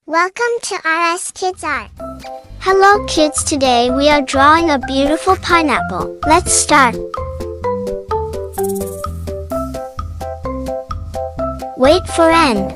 Welcome to RS Kids Art. Hello kids, today we are drawing a beautiful pineapple. Let's start. Wait for end.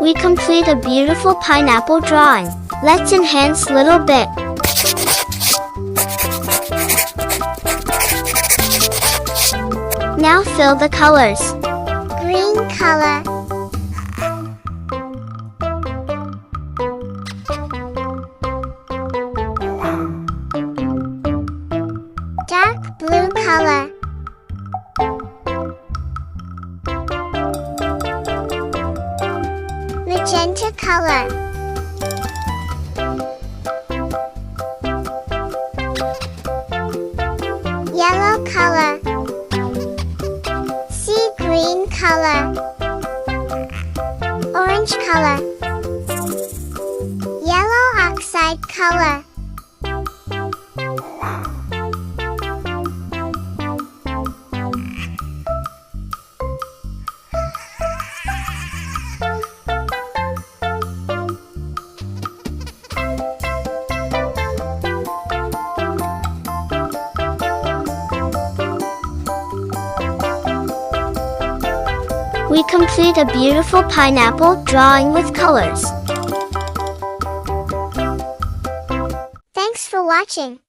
We complete a beautiful pineapple drawing. Let's enhance little bit. Now fill the colors. Green color. Dark blue color. Magenta color. Yellow color. Sea green color. Orange color. Yellow oxide color. We complete a beautiful pineapple drawing with colors. Thanks for watching.